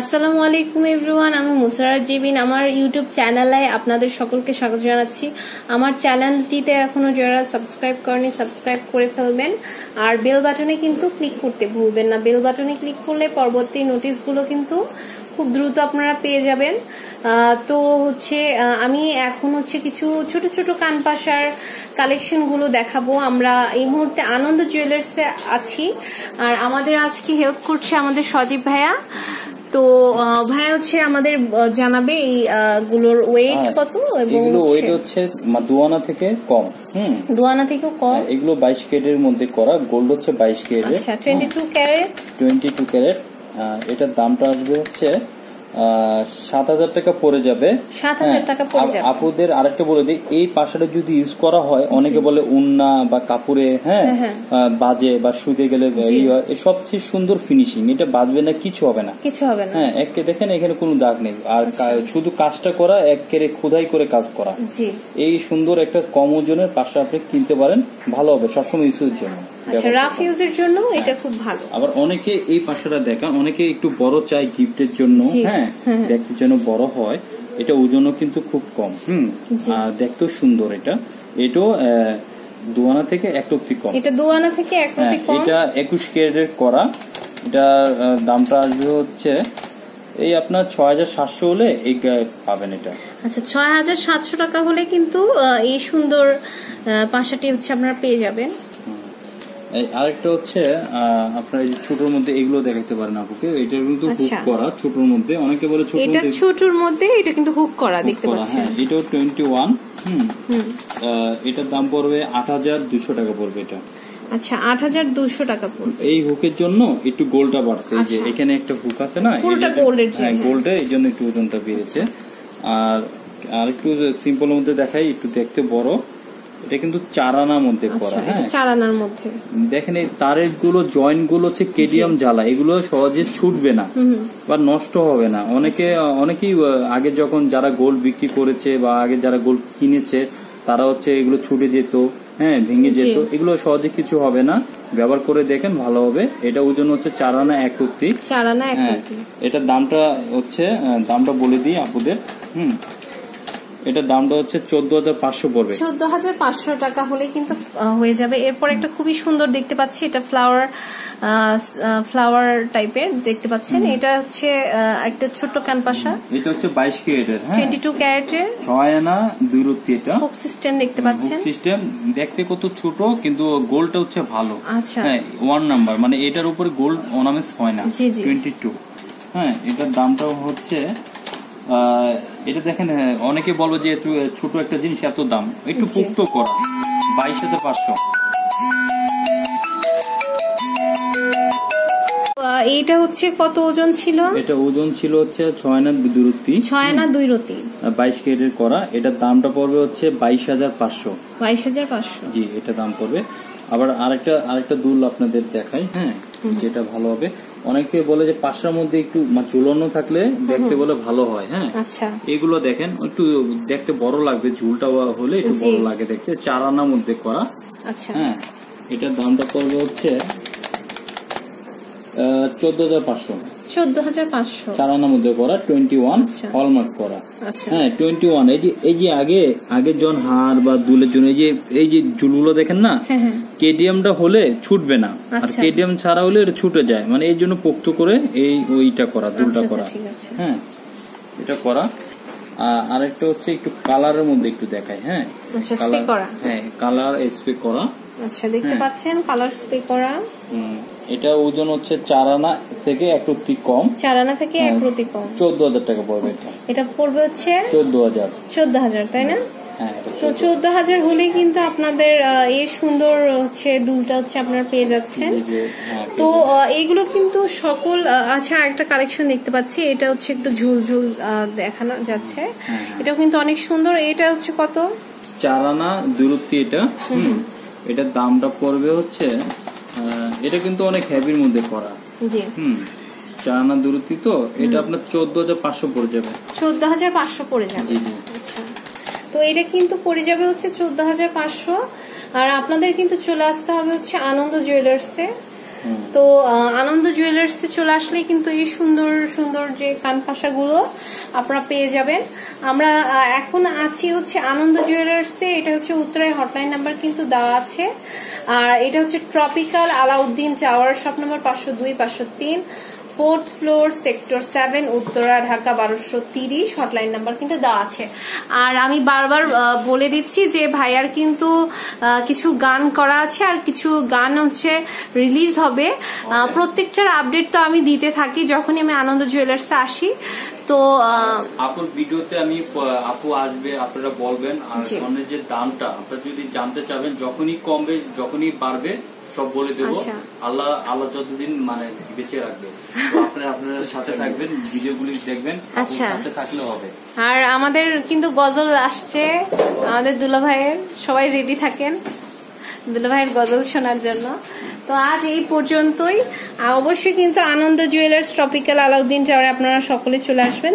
আসসালামু আলাইকুম এভরিওয়ান, আমি মুসারাত জিবিন। আমার ইউটিউব চ্যানেলে আপনাদের সকলকে স্বাগত জানাচ্ছি। আমার চ্যানেলটিতে এখনো যারা সাবস্ক্রাইব করেনি সাবস্ক্রাইব করে ফেলবেন, আর বেল বাটনে কিন্তু ক্লিক করতে ভুলবেন না। বেল বাটনে ক্লিক করলে পরবর্তী নোটিশগুলো কিন্তু খুব দ্রুত আপনারা পেয়ে যাবেন। তো হচ্ছে আমি এখন হচ্ছে কিছু ছোট ছোট কানপাশার কালেকশন গুলো দেখাবো। আমরা এই মুহূর্তে আনন্দ জুয়েলার্সে আছি, আর আমাদের আজকে হেল্প করছে আমাদের সজীব ভাইয়া। তো ভাইয়া হচ্ছে আমাদের জানাবে এই গুলোর ওয়েট কত, এবং এগুলো ওয়েট হচ্ছে 2 আনা থেকে কম। 2 আনা থেকেও কম। এগুলো 22 ক্যারেটের মধ্যে করা, গোল্ড হচ্ছে 22 ক্যারেট। আচ্ছা, 22 ক্যারেট। 22 ক্যারেট। এটার দামটা আসবে হচ্ছে 7,000 টাকা পড়ে যাবে। 7,000 টাকা পড়ে যাবে। আপুদের আরেকটা বলে দিই, এই পাশাটা যদি ইউজ করা হয়, অনেকে বলে উন্না বা কাপড়ে বাজে বা শুতে গেলে এই সবচেয়ে সুন্দর ফিনিশিং। এটা বাজবে না, কিছু হবে না, কিছু হবে না। হ্যাঁ, একে দেখেন এখানে কোনো দাগ নেই, আর শুধু কাজটা করা একেবারে খোদাই করে কাজ করা। এই সুন্দর একটা কম ওজনের পাশা আপনি কিনতে পারেন, ভালো হবে সবসময় ইউজের জন্য। আচ্ছা, রাফ ইউজের জন্য এটা খুব ভালো। আবার অনেকে এই পাশাটা দেখান, অনেকে একটু বড় চাই গিফটের জন্য, দেখতে যেন বড় হয়। এটা ওজনও কিন্তু খুব কম, আর দেখতেও সুন্দর। এটাও 2 আনা থেকে 1 অবধি কম। এটা 2 আনা থেকে 1 অবধি কম। এটা 21 ক্যারেটের করা। এটা দামটা আসবে হচ্ছে এই আপনার 6,700 হলে এই পাবেন এটা। আচ্ছা, 6,700 টাকা হলে কিন্তু এই সুন্দর পাশাটি হচ্ছে আপনারা পেয়ে যাবেন। আরেকটা হচ্ছে আপনার এই ছোটর মধ্যে এগুলো দেখাতে পারেন আপুকে। এটা কিন্তু হুক করা ছোটর মধ্যে, অনেকে বলে ছোট, এটা ছোটর মধ্যে, এটা কিন্তু হুক করা দেখতে পাচ্ছেন। এটাও 21। এটার দাম পড়বে 8,200 টাকা পড়বে এটা। আচ্ছা, 8,200 টাকা পড়বে। এই হুকের জন্য একটু গোল্ডটা বাড়ছে, এই যে এখানে একটা হুক আছে না, পুরোটা গোল্ডের জন্য, গোল্ডে এই জন্য একটু ওজনটা বেড়েছে। আর একটু সিম্পল মধ্যে দেখাই, একটু দেখতে বড়। এটা কিন্তু 4 আনার মধ্যে করা। 4 আনার মধ্যে দেখেন এই তারের গুলো জয়েন্ট গুলো হচ্ছে কেডিয়াম জ্বালা, এগুলো সহজে ছুটবে না বা নষ্ট হবে না। অনেকেই আগে যখন যারা গোল্ড বিক্রি করেছে বা আগে যারা গোল্ড কিনেছে, তারা হচ্ছে এগুলো ছুটে যেত, ভেঙে যেত। এগুলো সহজে কিছু হবে না, ব্যবহার করে দেখেন, ভালো হবে। এটা ওজন হচ্ছে 4 আনা 1 অবধি। 4 আনা 1 অবধি। এটার দামটা হচ্ছে, দামটা বলে দিই আপুদের। এটার দামটা হচ্ছে 14,500 পড়বে। 14,500 টাকা হলে কিন্তু হয়ে যাবে। এরপর একটা খুবই সুন্দর দেখতে পাচ্ছি, এটা ফ্লাওয়ার টাইপের দেখতে পাচ্ছেন। এটা হচ্ছে একটা ছোট কানপাশা। এটা হচ্ছে 22 ক্যারেটের, 22 ক্যারেটের, 6 আনা 2 রত্তি। এটা হুক সিস্টেম দেখতে পাচ্ছেন। সিস্টেম দেখতে কত ছোট, কিন্তু গোল্ডটা হচ্ছে ভালো। আচ্ছা, 1 নাম্বার, মানে এটার উপরে গোল্ড অর্নামেন্টস হয় না। 22। এটার দামটাও হচ্ছে, এটা দেখেন অনেকে বলবো যে ছোট একটা জিনিস এত দাম, একটু পুক্ত করা। 22,500। এইটা হচ্ছে কত ওজন ছিল? এটা ওজন ছিল হচ্ছে 6 আনা 2 রত্তি। 6 আনা 2 রত্তি, 22 ক্যারেটের করা। এটার দামটা পড়বে হচ্ছে 22,500। 22,500 জি, এটা দাম পড়বে। আবার আরেকটা দুল আপনাদের দেখাই, যেটা ভালো হবে। অনেকে বলে যে পাশার মধ্যে একটু ঝুলানো থাকলে দেখতে বলে ভালো হয়। আচ্ছা, এগুলো দেখেন একটু দেখতে বড় লাগবে, ঝুলটা হলে একটু বড় লাগে দেখতে। 4 আনার মধ্যে করা। আচ্ছা, এটার দামটা পড়বে হচ্ছে 14,500। 14,500, 4 আনার মধ্যে করা, 21 হলমার্ক করা। 21। এই যে আগে জন হার বা দুলের জন্য এই যে ঝুলগুলো দেখেন না, কেডিএমটা হলে ছুটবে না, আর কেডিএম ছাড়া হলে এটা ছুটে যায়। মানে এই জন্য পোক্ত করে ওইটা করা, দুলটা করা। এটা করা। আরেকটা হচ্ছে একটু কালারের মধ্যে একটু দেখাই। কালার স্প্রে করা। আচ্ছা, দেখতে পাচ্ছেন কালার স্প্রে করা। এটা ওজন হচ্ছে 4 আনা থেকে 1 রত্তি কম। 4 আনা থেকে 1 রত্তি কম। 14,000 টাকা পড়বে এটা। এটা পড়বে হচ্ছে 14,000, তাই না? তো 14,000 হলে কিন্তু আপনাদের এই সুন্দর হচ্ছে দুলটা হচ্ছে আপনারা পেয়ে যাচ্ছেন। তো এইগুলো কিন্তু সকল। আচ্ছা, একটা কালেকশন দেখতে পাচ্ছি, এটা হচ্ছে একটু ঝুলঝুল দেখানো যাচ্ছে। এটাও কিন্তু অনেক সুন্দর। এটা হচ্ছে কত? 4 আনা 2 রত্তি এটা। এটার দামটা পড়বে হচ্ছে, এটা কিন্তু অনেক হেভির মধ্যে করা। 4 আনা 2 রত্তি, তো এটা আপনার 14,500 পড়ে যাবে। 14,500 পড়ে যাবে। আচ্ছা, তো এটা কিন্তু পড়ে যাবে হচ্ছে 14,500। আর আপনাদের কিন্তু চলে আসতে হবে হচ্ছে আনন্দ জুয়েলার্সে। তো আনন্দ জুয়েলার্সে চলে আসলে কিন্তু এই সুন্দর সুন্দর যে কানপাশা গুলো আপনারা পেয়ে যাবেন। আমরা এখন আছি হচ্ছে আনন্দ জুয়েলার্সে, এটা হচ্ছে উত্তরায়, হটলাইন নাম্বার কিন্তু দেওয়া আছে। আর এটা হচ্ছে tropical Alauddin tower, shop number 502 503, 4th floor, sector 7, Uttara, Dhaka 1230, hotline number কিন্তু দেওয়া আছে। আর আমি বারবার বলে দিচ্ছি যে ভাইয়ার কিন্তু কিছু গান করা আছে আর কিছু গান হচ্ছে রিলিজ হবে। প্রত্যেকটার আপডেট তো আমি দিতে থাকি যখনই আমি আনন্দ জুয়েলার্সে আসি। তো আপুর ভিডিওতে আমি আপু আসবে, আপনারা বলবেন। আর স্বর্ণের যে দামটা আপনারা যদি জানতে চাবেন, যখনই কমবে যখনই বাড়বে সব বলে দেবো। আল্লাহ যতদিন মানে বেঁচে রাখবে, আপনার সাথে থাকবেন, ভিডিওগুলি দেখবেন, সাথে থাকলে হবে। আর আমাদের কিন্তু গজল আসছে আমাদের দুলা ভাইয়ের, সবাই রেডি থাকেন দুলা ভাইয়ের গজল শোনার জন্য। তো আজ এই পর্যন্তই। অবশ্যই কিন্তু আনন্দ জুয়েলার্স ট্রপিক্যাল আলাউদ্দিন টাওয়ারে আপনারা সকলে চলে আসবেন।